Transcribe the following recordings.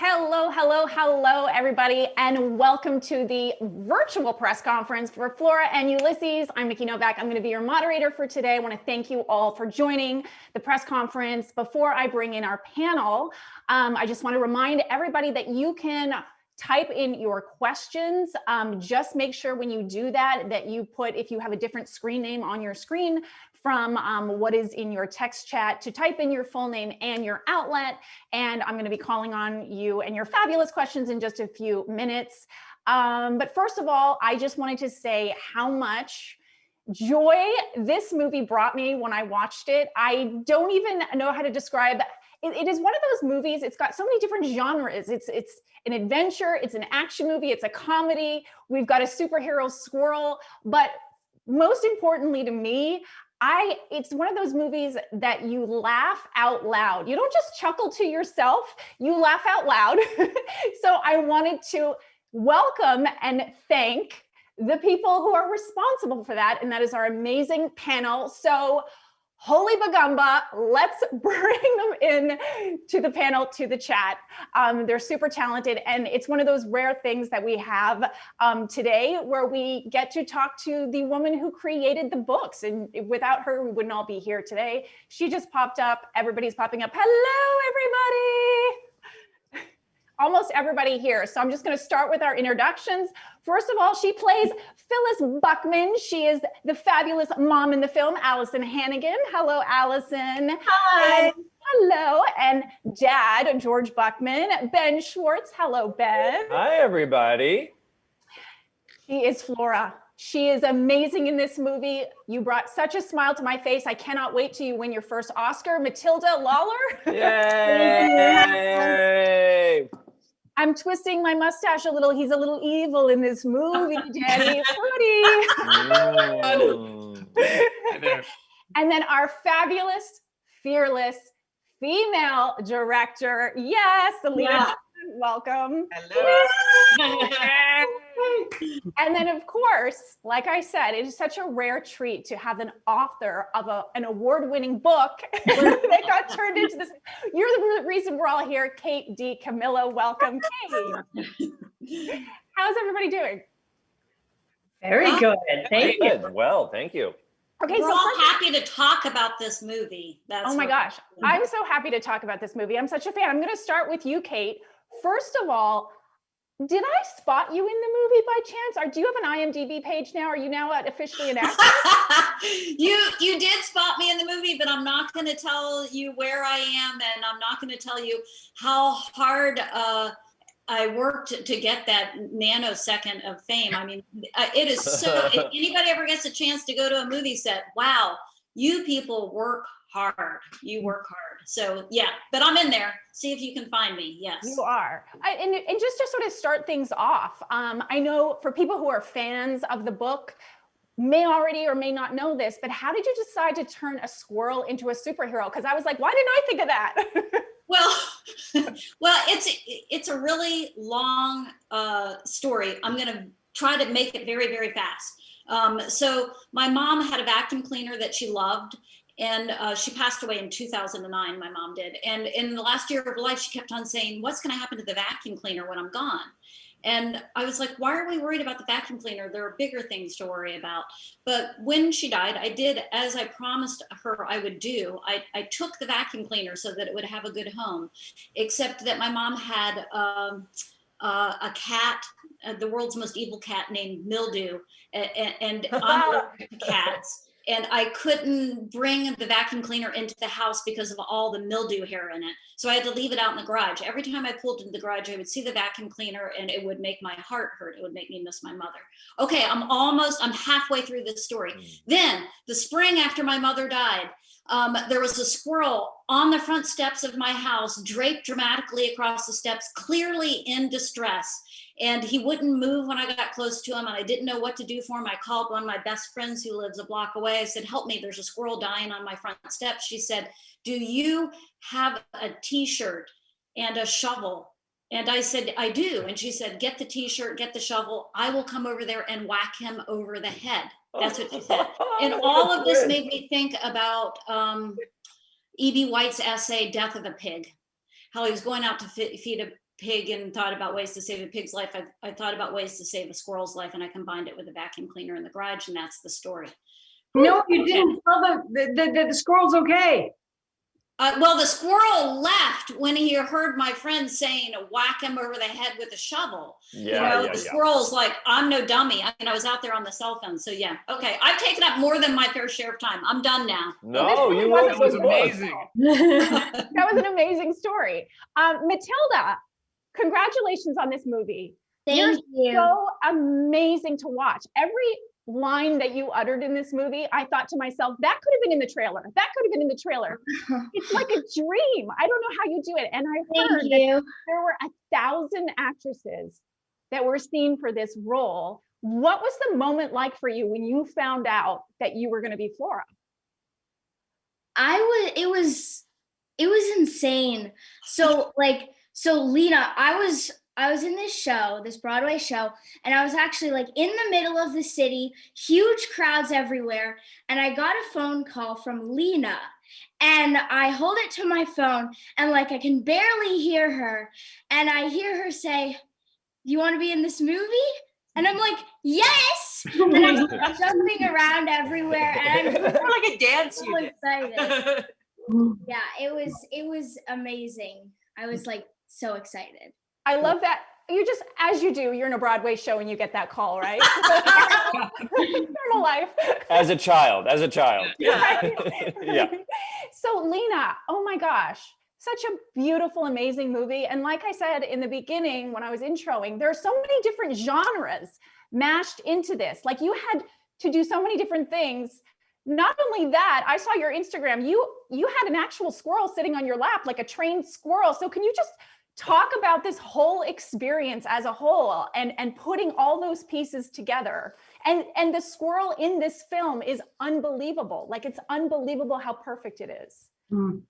Hello, hello, hello, everybody, and welcome to the virtual press conference for Flora and Ulysses. I'm Nikki Novak. I'm going to be your moderator for today. I want to thank you all for joining the press conference. Before I bring in our panel, I just want to remind everybody that you can type in your questions. Just make sure when you do that you put, if you have a different screen name on your screen from what is in your text chat, to type in your full name and your outlet. And I'm going to be calling on you and your fabulous questions in just a few minutes. But first of all, I just wanted to say how much joy this movie brought me when I watched it. I don't even know how to describe. It is one of those movies, it's got so many different genres. It's an adventure, it's an action movie, it's a comedy. We've got a superhero squirrel, but most importantly to me, it's one of those movies that you laugh out loud. You don't just chuckle to yourself, you laugh out loud. So I wanted to welcome and thank the people who are responsible for that, and that is our amazing panel. So holy bagamba, let's bring them in to the panel, to the chat. They're super talented, and it's one of those rare things that we have today where we get to talk to the woman who created the books, and without her, we wouldn't all be here today. She just popped up, everybody's popping up. Hello, everybody. Almost everybody here. So I'm just going to start with our introductions. First of all, she plays Phyllis Buckman. She is the fabulous mom in the film, Allison Hannigan. Hello, Allison. Hi. And hello. And dad, George Buckman. Ben Schwartz. Hello, Ben. Hi, everybody. She is Flora. She is amazing in this movie. You brought such a smile to my face. I cannot wait till you win your first Oscar. Matilda Lawler. Yay! I'm twisting my mustache a little. He's a little evil in this movie, Daddy. And then our fabulous, fearless female director. Yes, Alina, welcome. Hello. And then, of course, like I said, it is such a rare treat to have an author of an award-winning book that got turned into this. You're the reason we're all here, Kate D. Camillo. Welcome, Kate. How's everybody doing? Very good. Thank you. Good. Well, thank you. Okay, We're all happy to talk about this movie. Oh my gosh, I'm so happy to talk about this movie. I'm such a fan. I'm going to start with you, Kate. First of all, did I spot you in the movie by chance? Or do you have an IMDb page now? Are you now officially an actor? You did spot me in the movie, but I'm not going to tell you where I am, and I'm not going to tell you how hard I worked to get that nanosecond of fame. I mean, it is so, if anybody ever gets a chance to go to a movie set, wow, you people work hard. You work hard. So yeah, but I'm in there. See if you can find me. Yes. You are. And just to sort of start things off, I know for people who are fans of the book, may already or may not know this, but how did you decide to turn a squirrel into a superhero? Because I was like, why didn't I think of that? Well, it's a really long story. I'm going to try to make it very, very fast. So my mom had a vacuum cleaner that she loved, and she passed away in 2009, my mom did. And in the last year of her life, she kept on saying, what's going to happen to the vacuum cleaner when I'm gone? And I was like, why are we worried about the vacuum cleaner? There are bigger things to worry about. But when she died, I did, as I promised her I would do, I took the vacuum cleaner so that it would have a good home, except that my mom had a cat, the world's most evil cat named Mildew, and I'm allergic to cats. And I couldn't bring the vacuum cleaner into the house because of all the mildew hair in it. So I had to leave it out in the garage. Every time I pulled into the garage, I would see the vacuum cleaner and it would make my heart hurt. It would make me miss my mother. Okay, I'm halfway through this story. Then the spring after my mother died, there was a squirrel on the front steps of my house, draped dramatically across the steps, clearly in distress. And he wouldn't move when I got close to him, and I didn't know what to do for him. I called one of my best friends who lives a block away. I said, help me, there's a squirrel dying on my front steps. She said, do you have a t-shirt and a shovel? And I said, I do. And she said, get the t-shirt, get the shovel. I will come over there and whack him over the head. That's what she said. And all of this made me think about E.B. White's essay, Death of a Pig, how he was going out to feed pig and thought about ways to save a pig's life, I thought about ways to save a squirrel's life, and I combined it with a vacuum cleaner in the garage, and that's the story. No, you didn't tell the squirrel's okay. Well, the squirrel left when he heard my friend saying, whack him over the head with a shovel. Yeah, the squirrel's like, I'm no dummy. I mean, I was out there on the cell phone. So yeah, okay. I've taken up more than my fair share of time. I'm done now. No, you That were was amazing. That was an amazing story. Matilda, congratulations on this movie. Thank you. So amazing to watch. Every line that you uttered in this movie, I thought to myself, that could have been in the trailer. That could have been in the trailer. It's like a dream. I don't know how you do it. And I heard that there were 1,000 actresses that were seen for this role. What was the moment like for you when you found out that you were going to be Flora? It was insane. So Lena, I was in this show, this Broadway show, and I was actually like in the middle of the city, huge crowds everywhere. And I got a phone call from Lena, and I hold it to my phone, and like I can barely hear her. And I hear her say, "You want to be in this movie?" And I'm like, "Yes!" And I'm jumping around everywhere, and I'm like a dance so excited. Yeah, it was amazing. I was like so excited. I love that. You just, as you do, you're in a Broadway show and you get that call, right? Normal life. As a child. Yeah. Yeah. So Lena, oh my gosh, such a beautiful, amazing movie. And like I said in the beginning, when I was introing, there are so many different genres mashed into this. Like you had to do so many different things. Not only that, I saw your Instagram, you had an actual squirrel sitting on your lap, like a trained squirrel. So can you just talk about this whole experience as a whole and putting all those pieces together? And the squirrel in this film is unbelievable. Like it's unbelievable how perfect it is.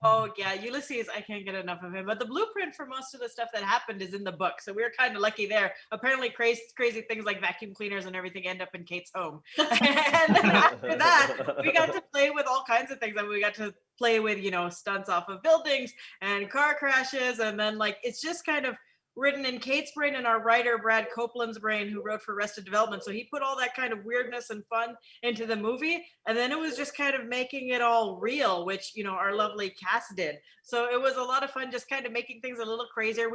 Oh yeah, Ulysses, I can't get enough of him. But the blueprint for most of the stuff that happened is in the book, so we were kind of lucky there. Apparently, crazy things like vacuum cleaners and everything end up in Kate's home. And then after that, we got to play with all kinds of things. I mean, we got to play with stunts off of buildings and car crashes, and then like it's just kind of written in Kate's brain and our writer Brad Copeland's brain, who wrote for Arrested Development. So he put all that kind of weirdness and fun into the movie, and then it was just kind of making it all real, which our lovely cast did. So it was a lot of fun, just kind of making things a little crazier.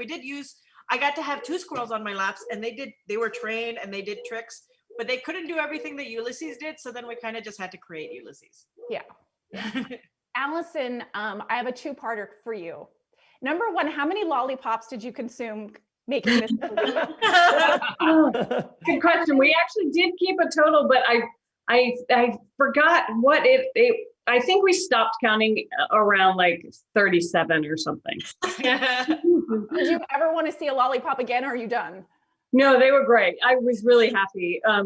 I got to have 2 squirrels on my laps, and they were trained and they did tricks, but they couldn't do everything that Ulysses did. So then we kind of just had to create Ulysses. Yeah. Allison, I have a 2-parter for you. Number 1, how many lollipops did you consume making this movie? Good question. We actually did keep a total, but I forgot what I think we stopped counting around like 37 or something. Did you ever want to see a lollipop again, or are you done? No, they were great. I was really happy. I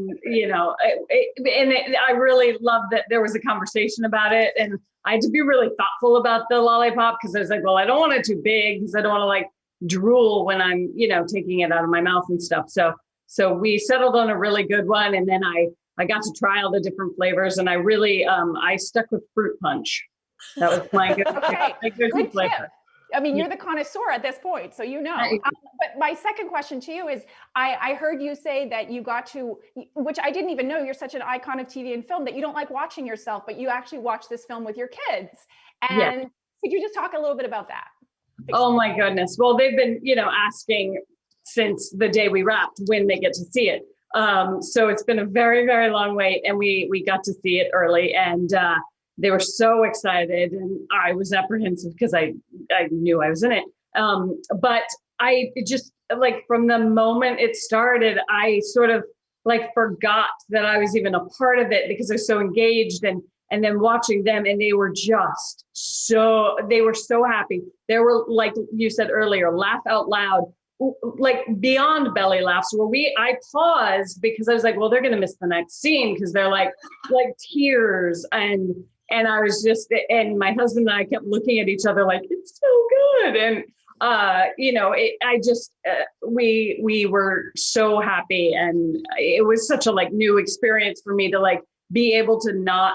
really loved that there was a conversation about it, and I had to be really thoughtful about the lollipop because I was like, well, I don't want it too big because I don't want to like drool when I'm, taking it out of my mouth and stuff. So we settled on a really good one, and then I got to try all the different flavors, and I really I stuck with fruit punch. That was my good, okay. good flavor. Tip. I mean, you're the connoisseur at this point, so but my second question to you is, I heard you say that you got to, which I didn't even know, you're such an icon of TV and film, that you don't like watching yourself, but you actually watch this film with your kids. And could you just talk a little bit about that? Oh my goodness. Well, they've been, asking since the day we wrapped when they get to see it. So it's been a very, very long wait, and we got to see it early, and they were so excited, and I was apprehensive because I knew I was in it. But I just, like, from the moment it started, I sort of like forgot that I was even a part of it because I was so engaged, and then watching them, and they were so happy. They were, like you said earlier, laugh out loud, like beyond belly laughs, where I paused because I was like, well, they're going to miss the next scene because they're like tears, and I was just, and my husband and I kept looking at each other like, it's so good. And, we were so happy, and it was such a new experience for me to be able to not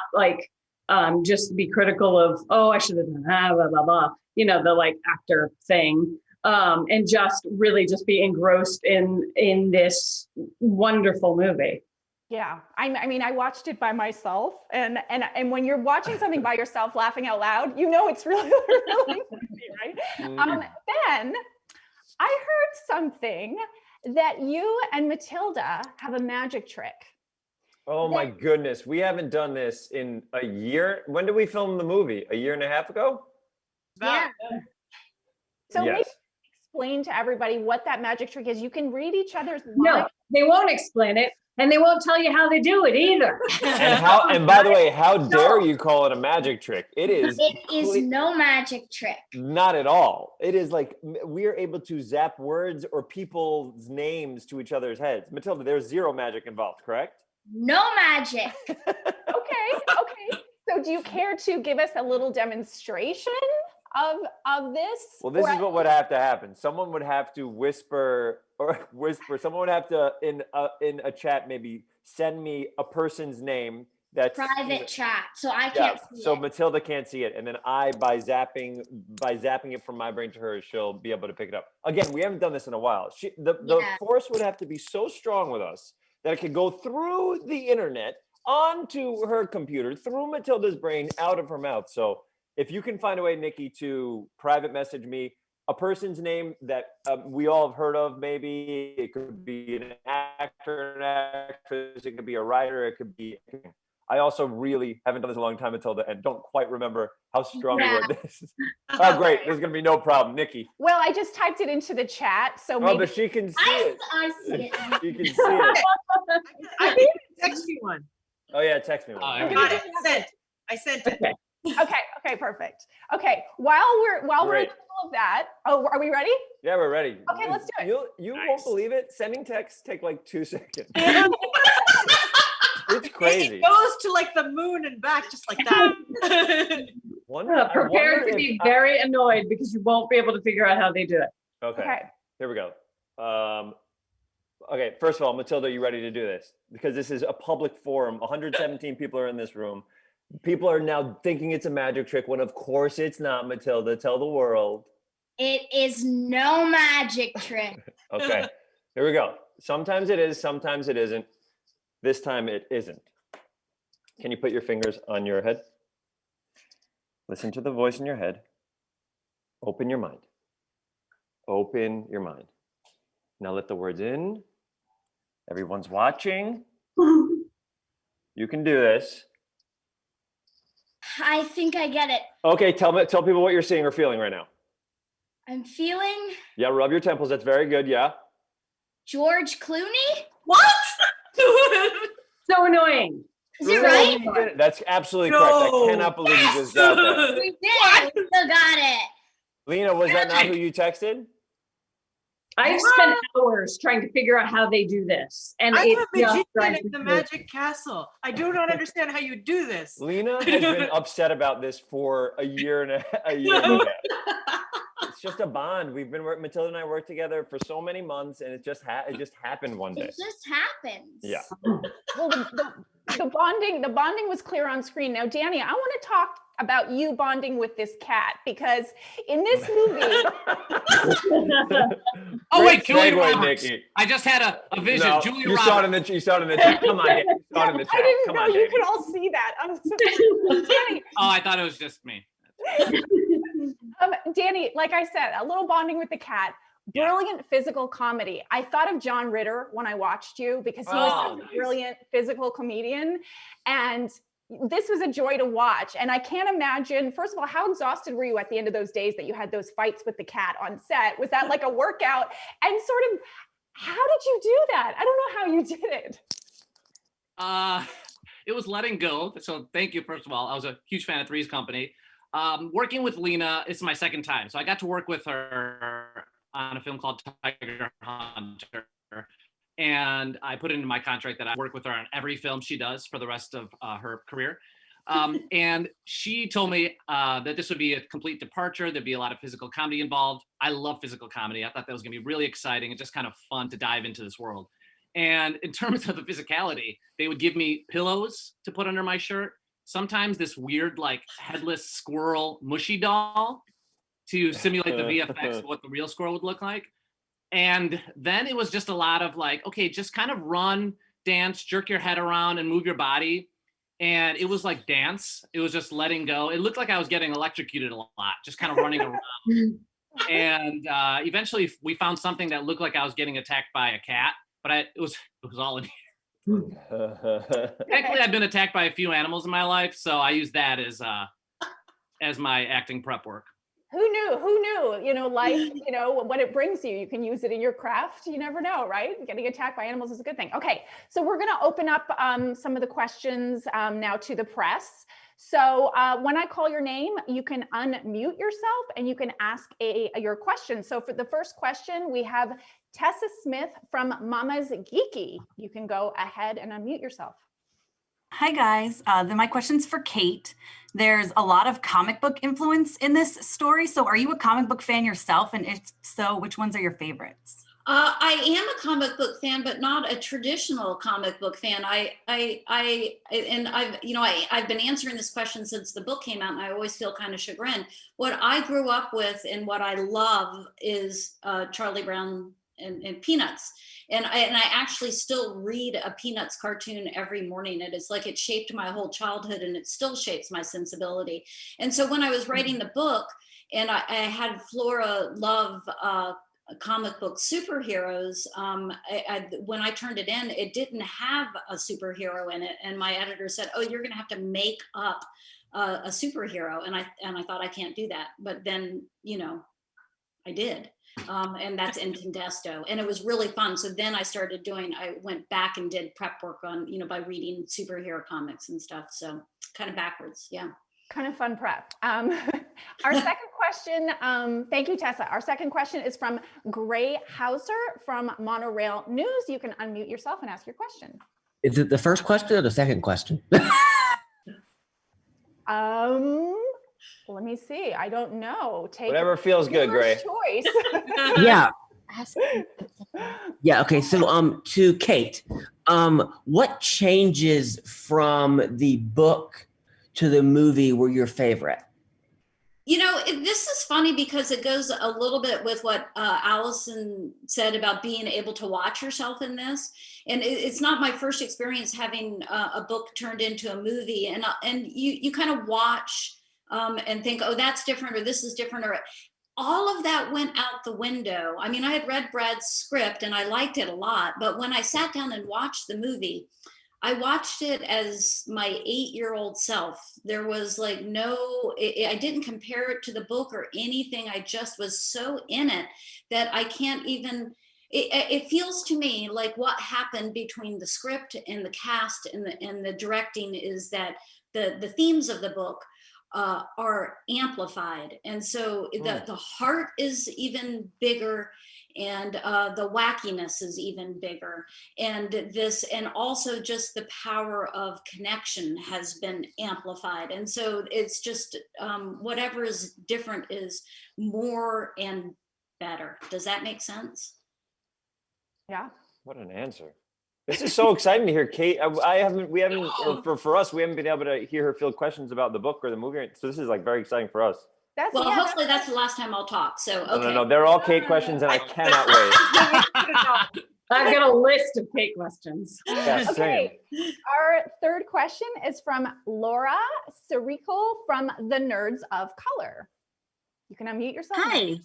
just be critical of, oh, I should have done that, blah, blah, blah, the actor thing. and just really just be engrossed in this wonderful movie. Yeah, I mean, I watched it by myself, and when you're watching something by yourself, laughing out loud, you know it's really really funny, right? Then I heard something that you and Matilda have a magic trick. Oh my goodness, we haven't done this in a year. When did we film the movie? A year and a half ago? Yeah. So maybe Yes. explain to everybody what that magic trick is. You can read each other's No, lines. they won't explain it, and they won't tell you how they do it either. And by the way, how dare you call it a magic trick? It is No magic trick. not at all. It is like we are able to zap words or people's names to each other's heads. Matilda, there's zero magic involved, correct? No magic. Okay. So do you care to give us a little demonstration of this? Well, this is what would have to happen. Someone would have to whisper. Someone would have to in a chat maybe send me a person's name that's Private chat, so I can't see so it. Matilda can't see it, and then I by zapping it from my brain to her, she'll be able to pick it up. Again, we haven't done this in a while. The force would have to be so strong with us that it could go through the internet onto her computer, through Matilda's brain, out of her mouth. So if you can find a way, Nikki, to private message me a person's name that we all have heard of, maybe it could be an actor, an actress, it could be a writer, it could be. I also really haven't done this in a long time, Matilda, and don't quite remember how strong the word is. Oh, great. There's going to be no problem. Nikki. Well, I just typed it into the chat, so maybe. Oh, but she can see it. I see it. She can see it. I can text you one. Oh, yeah, text me one. I sent it. Okay, perfect. Okay, while we're in the Great. middle of that, are we ready? Yeah, we're ready. Okay, let's do it. You Nice. won't believe it. Sending texts take like 2 seconds. And It's crazy. it goes to like the moon and back just like that. Prepare to be very annoyed because you won't be able to figure out how they do it. Okay, here we go. Okay, first of all, Matilda, are you ready to do this? Because this is a public forum. 117 people are in this room. People are now thinking it's a magic trick when of course it's not, Matilda. Tell the world. It is no magic trick. Okay, here we go. Sometimes it is, sometimes it isn't. This time it isn't. Can you put your fingers on your head? Listen to the voice in your head. Open your mind. Open your mind. Now let the words in. Everyone's watching. You can do this. I think I get it. Okay, tell people what you're seeing or feeling right now. I'm feeling Yeah, rub your temples. That's very good. Yeah. George Clooney. What? So annoying. Is it right? You did it. That's absolutely correct. I cannot believe you just got that. We did it. We still got it. Lena, was that not who you texted? I've spent hours trying to figure out how they do this. And I'm it a just magician drives in me the crazy. magic castle. I do not understand how you do this. Lena has been upset about this for a year and a half. It's just a bond. We've been Matilda and I worked together for so many months, and it just happened one day. It just happens. Yeah. Well, the bonding was clear on screen. Now, Danny, I want to talk about you bonding with this cat, because in this movie. Oh wait, Great Julia segue, Roberts. Nikki. I just had a vision. No, Julia you Roberts. saw it in the chat. Come on, Danny. You saw it in the chat. I didn't Come know on, you Danny. could all see that. I'm so Danny. Oh, I thought it was just me. Danny, like I said, a little bonding with the cat. Brilliant physical comedy. I thought of John Ritter when I watched you, because he was such a brilliant physical comedian. And this was a joy to watch. And I can't imagine, first of all, how exhausted were you at the end of those days that you had those fights with the cat on set? Was that like a workout? And sort of, how did you do that? I don't know how you did it. It was letting go. So thank you, first of all. I was a huge fan of Three's Company. Working with Lena, it's my second time. So I got to work with her on a film called Tiger Hunter. And I put it into my contract that I work with her on every film she does for the rest of her career. And she told me that this would be a complete departure. There'd be a lot of physical comedy involved. I love physical comedy. I thought that was gonna be really exciting and just kind of fun to dive into this world. And in terms of the physicality, they would give me pillows to put under my shirt. Sometimes this weird, like, headless squirrel mushy doll. to simulate the VFX of what the real squirrel would look like. And then it was just a lot of like, okay, just kind of run, dance, jerk your head around and move your body. And it was like dance. It was just letting go. It looked like I was getting electrocuted a lot, just kind of running around. And eventually we found something that looked like I was getting attacked by a cat, but it was all in here. Thankfully, I've been attacked by a few animals in my life, so I use that as my acting prep work. Who knew? Who knew? You know, life, you know, what it brings you. You can use it in your craft. You never know, right? Getting attacked by animals is a good thing. Okay, so we're going to open up some of the questions now to the press. So when I call your name, you can unmute yourself and you can ask your question. So for the first question, we have Tessa Smith from Mama's Geeky. You can go ahead and unmute yourself. Hi guys, then my question's for Kate. There's a lot of comic book influence in this story. So are you a comic book fan yourself? And if so, which ones are your favorites? I am a comic book fan, but not a traditional comic book fan. I've been answering this question since the book came out, and I always feel kind of chagrined. What I grew up with and what I love is Charlie Brown and Peanuts. And I actually still read a Peanuts cartoon every morning. And it's like it shaped my whole childhood, and it still shapes my sensibility. And so when I was writing the book, and I had Flora love comic book superheroes, when I turned it in, it didn't have a superhero in it. And my editor said, "Oh, you're going to have to make up a superhero." And I thought, I can't do that. But then, you know, I did. And that's Incandesto, and it was really fun. So then I went back and did prep work on, you know, by reading superhero comics and stuff. So kind of backwards. Yeah. Kind of fun prep. Our second question, thank you, Tessa. Our second question is from Gray Hauser from Monorail News. You can unmute yourself and ask your question. Is it the first question or the second question? Let me see. I don't know. Take whatever feels good, Gray. Choice. Yeah. Yeah. Okay. So, to Kate, what changes from the book to the movie were your favorite? You know, this is funny because it goes a little bit with what Allison said about being able to watch yourself in this. And it's not my first experience having a book turned into a movie. And you kind of watch and think, oh, that's different, or this is different, or all of that went out the window. I mean, I had read Brad's script and I liked it a lot, but when I sat down and watched the movie, I watched it as my 8-year-old self. There was like I didn't compare it to the book or anything. I just was so in it that I can't even, it feels to me like what happened between the script and the cast and the directing is that the themes of the book are amplified. And so the heart is even bigger, and the wackiness is even bigger. And also just the power of connection has been amplified. And so it's just whatever is different is more and better. Does that make sense? Yeah. What an answer. This is so exciting to hear, Kate. For us, we haven't been able to hear her field questions about the book or the movie. So this is like very exciting for us. Hopefully that's the last time I'll talk. So, okay. No, they're all Kate questions and I cannot wait. I've got a list of Kate questions. Yeah, okay. Our third question is from Laura Sirico from The Nerds of Color. You can unmute yourself. Hi.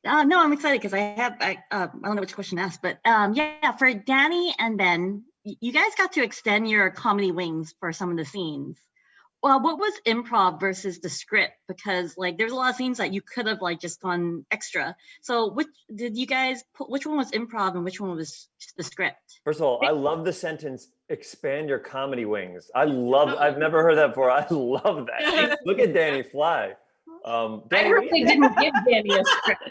No, I'm excited because I don't know which question to ask, but yeah, for Danny and Ben, you guys got to extend your comedy wings for some of the scenes. Well, what was improv versus the script? Because like there's a lot of scenes that you could have like just gone extra. So which one was improv and which one was just the script? First of all, I love the sentence, expand your comedy wings. I've never heard that before. I love that. Look at Danny fly. I really didn't give Danny a script.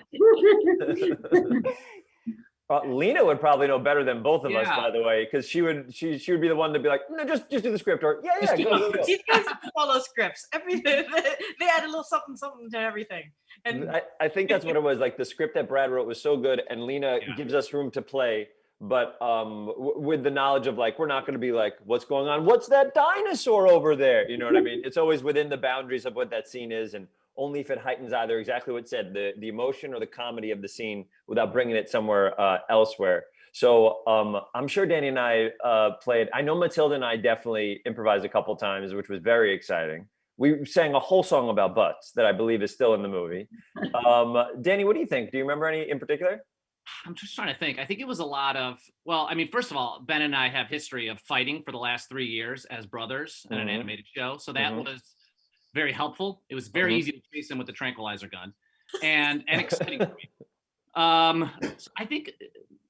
Lena would probably know better than both of us, by the way, because she would be the one to be like, no, just do the script, or go. These guys follow scripts. Everything they add a little something to everything. And I think that's what it was. Like the script that Brad wrote was so good, and Lena gives us room to play. But with the knowledge of like, we're not going to be like, what's going on? What's that dinosaur over there? You know what I mean? It's always within the boundaries of what that scene is, and only if it heightens either exactly what it said, the emotion or the comedy of the scene without bringing it somewhere elsewhere. So I'm sure Danny and I played. I know Matilda and I definitely improvised a couple times, which was very exciting. We sang a whole song about butts that I believe is still in the movie. Danny, what do you think? Do you remember any in particular? I'm just trying to think. I think it was a lot of, well, I mean, first of all, Ben and I have history of fighting for the last 3 years as brothers in an animated show. So that was very helpful. It was very easy to chase him with the tranquilizer gun and exciting for me. So I think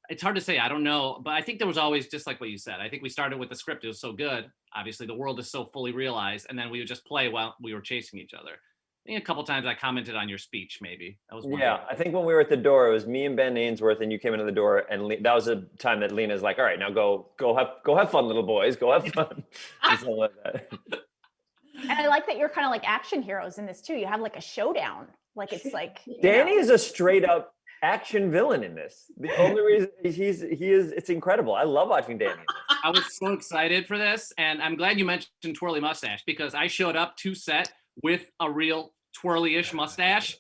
it's hard to say. I don't know. But I think there was always, just like what you said, I think we started with the script. It was so good. Obviously, the world is so fully realized. And then we would just play while we were chasing each other. I think a couple times I commented on your speech, maybe. That was one I think when we were at the door, it was me and Ben Ainsworth, and you came into the door, and that was a time that Lena's like, "All right, now go have fun, little boys, go have fun." Something like that. And I like that you're kind of like action heroes in this too. You have like a showdown. Like it's like Danny is a straight up action villain in this. The only reason he is, it's incredible. I love watching Danny. I was so excited for this, and I'm glad you mentioned twirly mustache, because I showed up to set with a real twirly-ish mustache,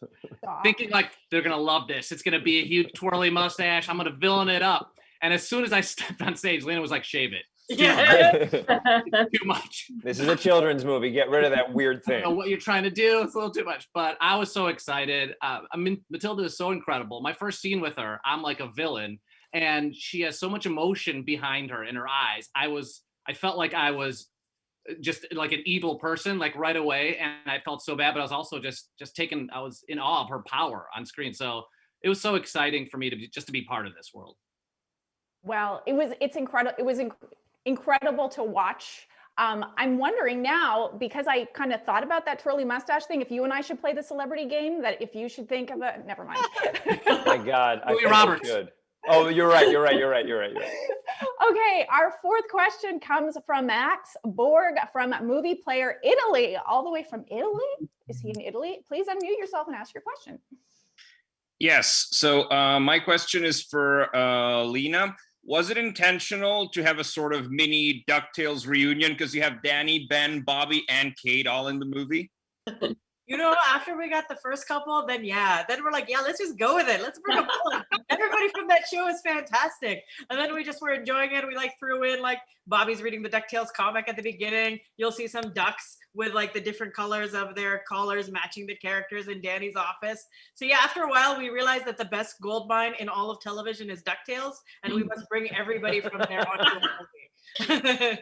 thinking like they're gonna love this. It's gonna be a huge twirly mustache. I'm gonna villain it up. And as soon as I stepped on stage, Lena was like, "Shave it. Too much. This is a children's movie. Get rid of that weird thing." I don't know what you're trying to do. It's a little too much." But I was so excited. I mean, Matilda is so incredible. My first scene with her, I'm like a villain, and she has so much emotion behind her in her eyes. I felt like I was just like an evil person, like right away, and I felt so bad. But I was also just taken. I was in awe of her power on screen. So it was so exciting for me to be part of this world. Well, it's incredible. It was incredible to watch. I'm wondering now, because I kind of thought about that twirly mustache thing, if you and I should play the celebrity game, that if you should think of it, never mind. My God. Julia Roberts. Oh, you're right. Okay, our fourth question comes from Max Borg from Movie Player Italy, all the way from Italy. Is he in Italy? Please unmute yourself and ask your question. Yes. So my question is for Lena. Was it intentional to have a sort of mini DuckTales reunion, because you have Danny, Ben, Bobby, and Kate all in the movie? You know, after we got the first couple, then we're like, let's just go with it. Let's bring them all. Everybody from that show is fantastic. And then we just were enjoying it. We like threw in like Bobby's reading the DuckTales comic at the beginning. You'll see some ducks with like the different colors of their collars matching the characters in Danny's office. So yeah, after a while, we realized that the best gold mine in all of television is DuckTales, and we must bring everybody from there onto the movie.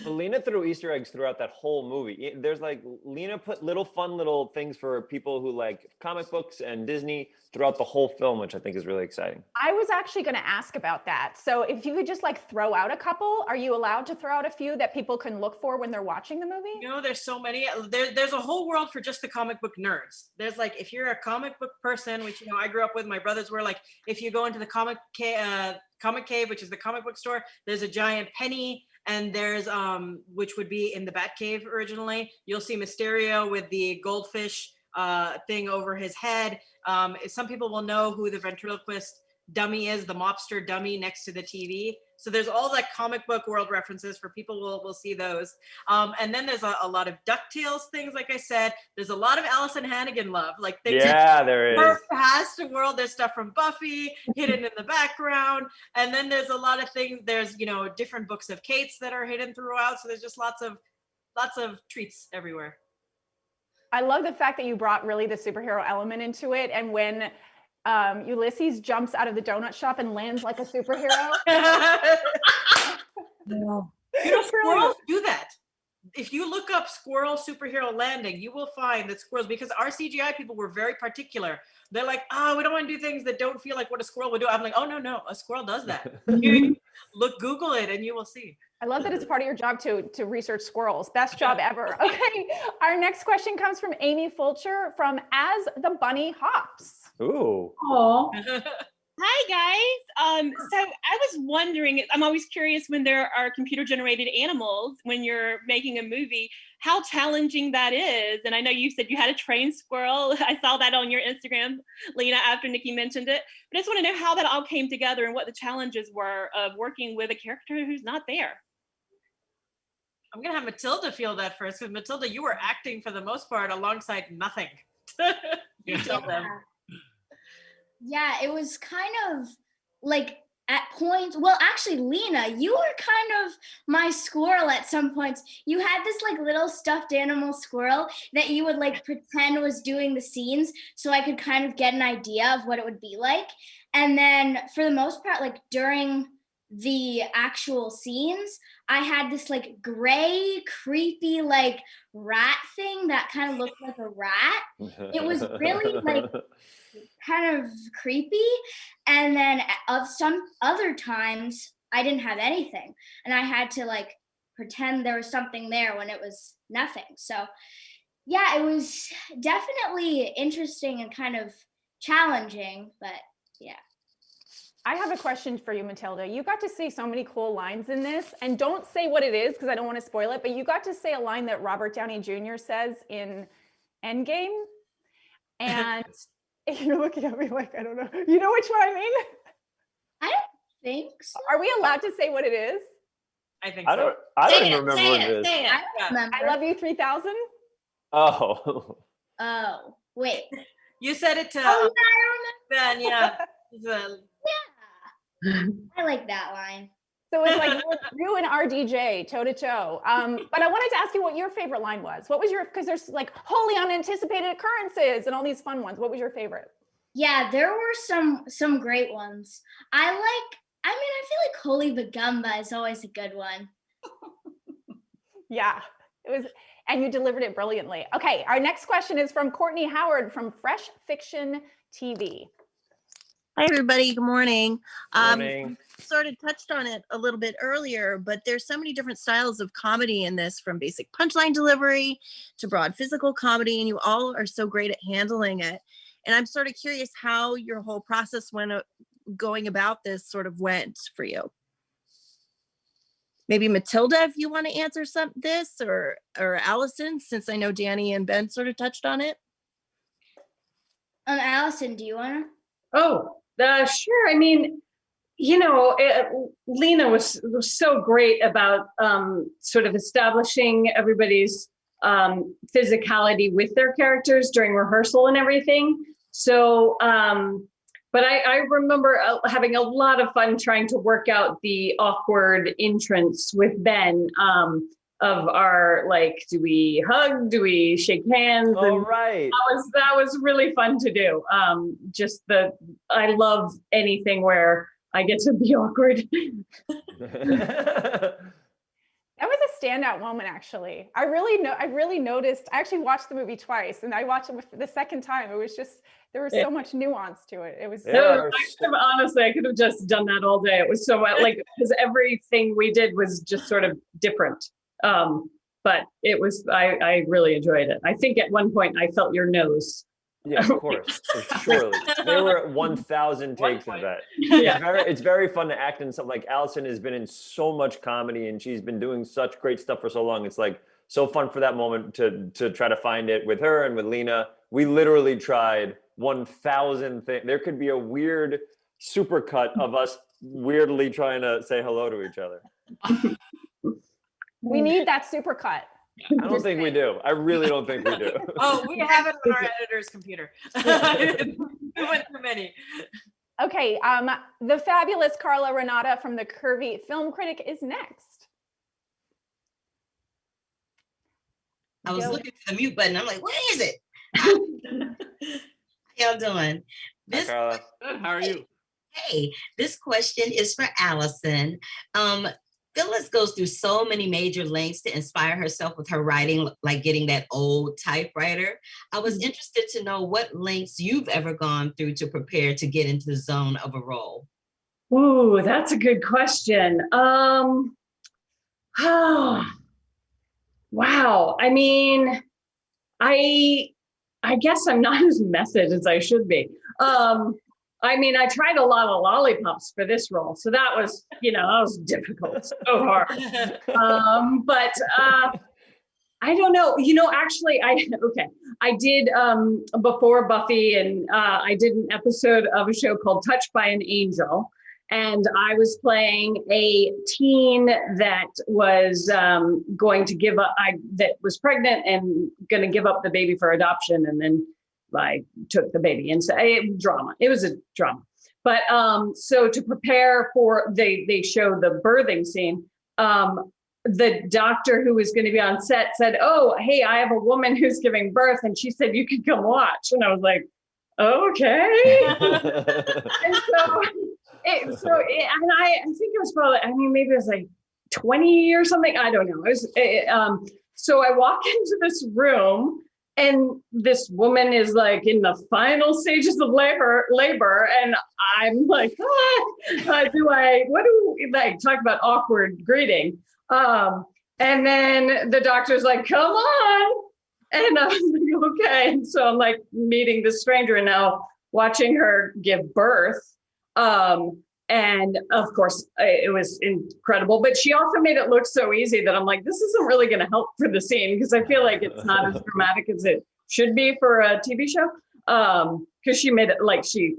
Lena threw Easter eggs throughout that whole movie. There's like, Lena put fun little things for people who like comic books and Disney throughout the whole film, which I think is really exciting. I was actually going to ask about that. So if you could just like throw out a couple, are you allowed to throw out a few that people can look for when they're watching the movie? You know, there's so many. There's a whole world for just the comic book nerds. There's like, if you're a comic book person, which, you know, I grew up with, my brothers were like, if you go into the comic cave, which is the comic book store, there's a giant penny. And there's, which would be in the Batcave originally, you'll see Mysterio with the goldfish thing over his head. Some people will know who the ventriloquist dummy is, the mobster dummy next to the TV. So there's all like comic book world references for people will see those. And then there's a lot of DuckTales things, like I said. There's a lot of Allison Hannigan love. Like there is. Her past world, there's stuff from Buffy hidden in the background. And then there's a lot of things. There's, you know, different books of Kate's that are hidden throughout. So there's just lots of treats everywhere. I love the fact that you brought really the superhero element into it. And when Ulysses jumps out of the donut shop and lands like a superhero. No. You know, squirrels do that. If you look up squirrel superhero landing, you will find that squirrels, because our CGI people were very particular. They're like, we don't want to do things that don't feel like what a squirrel would do. I'm like, oh, no, a squirrel does that. Google it and you will see. I love that it's part of your job to research squirrels. Best job ever. Okay, our next question comes from Amy Fulcher from As the Bunny Hops. Ooh. Aww. Hi guys. So I was wondering, I'm always curious when there are computer generated animals, when you're making a movie, how challenging that is. And I know you said you had a trained squirrel. I saw that on your Instagram, Lena, after Nikki mentioned it. But I just want to know how that all came together and what the challenges were of working with a character who's not there. I'm going to have Matilda feel that first, because Matilda, you were acting for the most part alongside nothing. You tell them. Yeah, it was kind of like at points. Well, actually, Lena, you were kind of my squirrel at some points. You had this like little stuffed animal squirrel that you would like pretend was doing the scenes so I could kind of get an idea of what it would be like. And then for the most part, like during the actual scenes, I had this like gray, creepy, like rat thing that kind of looked like a rat. It was really like kind of creepy. And then of some other times, I didn't have anything. And I had to like pretend there was something there when it was nothing. So yeah, it was definitely interesting and kind of challenging, but yeah. I have a question for you, Matilda. You got to say so many cool lines in this, and don't say what it is because I don't want to spoil it, but you got to say a line that Robert Downey Jr. says in Endgame. And you're looking at me like, I don't know. You know which one I mean? I don't think so. Are we allowed to say what it is? I think so. I don't even remember what it is. I don't remember. I love you 3000. Oh. Oh, wait. You said it to Oh, yeah, I Ben, yeah. remember. Yeah. I like that line. So it's like you and RDJ toe to toe. But I wanted to ask you what your favorite line was. What was your, because there's like wholly unanticipated occurrences and all these fun ones. What was your favorite? Yeah, there were some great ones. I feel like Holy Bagumba is always a good one. Yeah, it was, and you delivered it brilliantly. Okay, our next question is from Courtney Howard from Fresh Fiction TV. Hi, everybody. Good morning. Morning. Sort of touched on it a little bit earlier, but there's so many different styles of comedy in this, from basic punchline delivery to broad physical comedy, and you all are so great at handling it. And I'm sort of curious how your whole process when going about this sort of went for you. Maybe Matilda, if you want to answer this, or Allison, since I know Danny and Ben sort of touched on it. Allison, do you want to? Oh, sure. I mean, Lena was so great about sort of establishing everybody's physicality with their characters during rehearsal and everything. So, but I remember having a lot of fun trying to work out the awkward entrance with Ben of our, like, do we hug? Do we shake hands? Oh, right. That was really fun to do. I love anything where I get to be awkward. That was a standout moment, actually. I really noticed. I actually watched the movie twice, and I watched it the second time. It was just, there was so much nuance to it. It was honestly, I could have just done that all day. It was so much, like, because everything we did was just sort of different. But it was, I really enjoyed it. I think at one point I felt your nose. Yeah, of course, surely. There were 1,000 takes of that. Yeah. It's very fun to act in something. Like, Allison has been in so much comedy and she's been doing such great stuff for so long. It's like so fun for that moment to try to find it with her and with Lena. We literally tried 1,000 things. There could be a weird supercut of us weirdly trying to say hello to each other. We need that supercut. I don't think we do. I really don't think we do. Oh, we have it on our editor's computer. We went through many. Okay, the fabulous Carla Renata from the Curvy Film Critic is next. I was looking for the mute button. I'm like, where is it? How y'all doing? Hi, Carla. Good. How are you? Hey, this question is for Allison. Phyllis goes through so many major lengths to inspire herself with her writing, like getting that old typewriter. I was interested to know what lengths you've ever gone through to prepare to get into the zone of a role. Ooh, that's a good question. Wow. I mean, I guess I'm not as method as I should be. I mean, I tried a lot of lollipops for this role. So that was, that was difficult, so hard. But I don't know, actually, I did, before Buffy, and I did an episode of a show called Touched by an Angel. And I was playing a teen that was going to give up, that was pregnant and going to give up the baby for adoption. And then I took the baby, and so drama. It was a drama. But so to prepare for, they show the birthing scene. The doctor who was going to be on set said, "Oh, hey, I have a woman who's giving birth," and she said, "You could come watch." And I was like, "Okay." And I think it was probably, I mean, maybe it was like 20 or something. I don't know. So I walk into this room, and this woman is like in the final stages of labor, and I'm like, what do we like, talk about awkward greeting? And then the doctor's like, "Come on." And I was like, okay. And so I'm like meeting this stranger and now watching her give birth. And of course it was incredible, but she also made it look so easy that I'm like, this isn't really going to help for the scene, because I feel like it's not as dramatic as it should be for a TV show. Because she made it like, she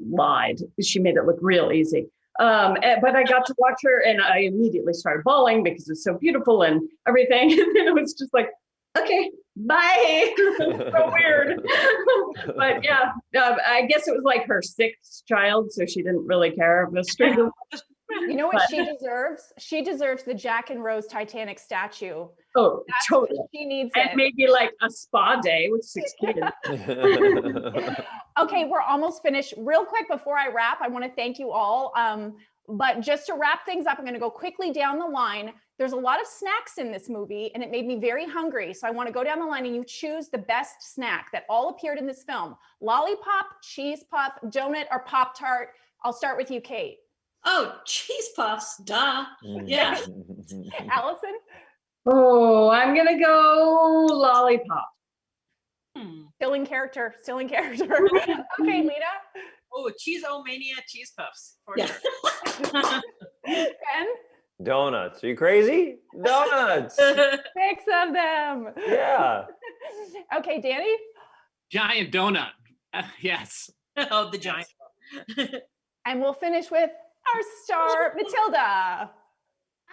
lied. She made it look real easy. But I got to watch her, and I immediately started bawling because it's so beautiful and everything. And then it was just like, okay, bye. So weird. But yeah, I guess it was like her sixth child, so she didn't really care if the stranger. You know what she deserves? She deserves the Jack and Rose Titanic statue. Oh, That's totally. She needs and it. Maybe like a spa day with 6 kids. Okay, we're almost finished. Real quick before I wrap, I want to thank you all. But just to wrap things up, I'm going to go quickly down the line. There's a lot of snacks in this movie, and it made me very hungry. So I want to go down the line, and you choose the best snack that all appeared in this film: lollipop, cheese puff, donut, or Pop-Tart. I'll start with you, Kate. Oh, cheese puffs, duh. Yeah. Allison? Oh, I'm going to go lollipop. Still in character. Okay, Lena? Oh, cheese-o-mania cheese puffs. For Yeah. sure. Ben? Donuts. Are you crazy? Donuts. 6 of them. Yeah. Okay, Danny? Giant donut. Yes. Oh, the giant. And we'll finish with our star, Matilda.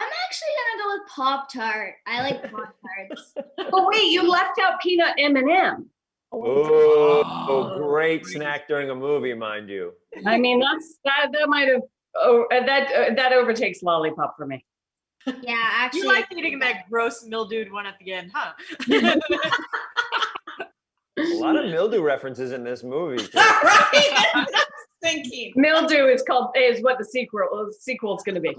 I'm actually gonna go with Pop-Tart. I like Pop-Tarts. Oh, wait, you left out peanut M&M. Oh, great snack during a movie, mind you. I mean, that might have, that overtakes lollipop for me. Yeah, actually. You like eating that gross mildewed one at the end, huh? A lot of mildew references in this movie. Right? Thinking. Mildew is what the sequel's going to be.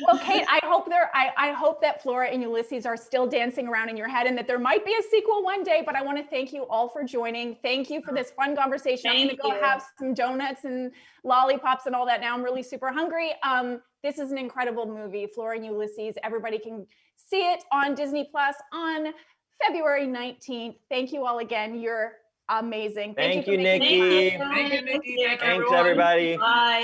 Well, Kate, I hope that Flora and Ulysses are still dancing around in your head, and that there might be a sequel one day. But I want to thank you all for joining. Thank you for this fun conversation. I'm going to go have some donuts and lollipops and all that now. I'm really super hungry. This is an incredible movie, Flora and Ulysses. Everybody can see it on Disney Plus on February 19th. Thank you all again. You're amazing. Thank you, Nikki. Thank you, Nikki. Thanks, everybody. Bye.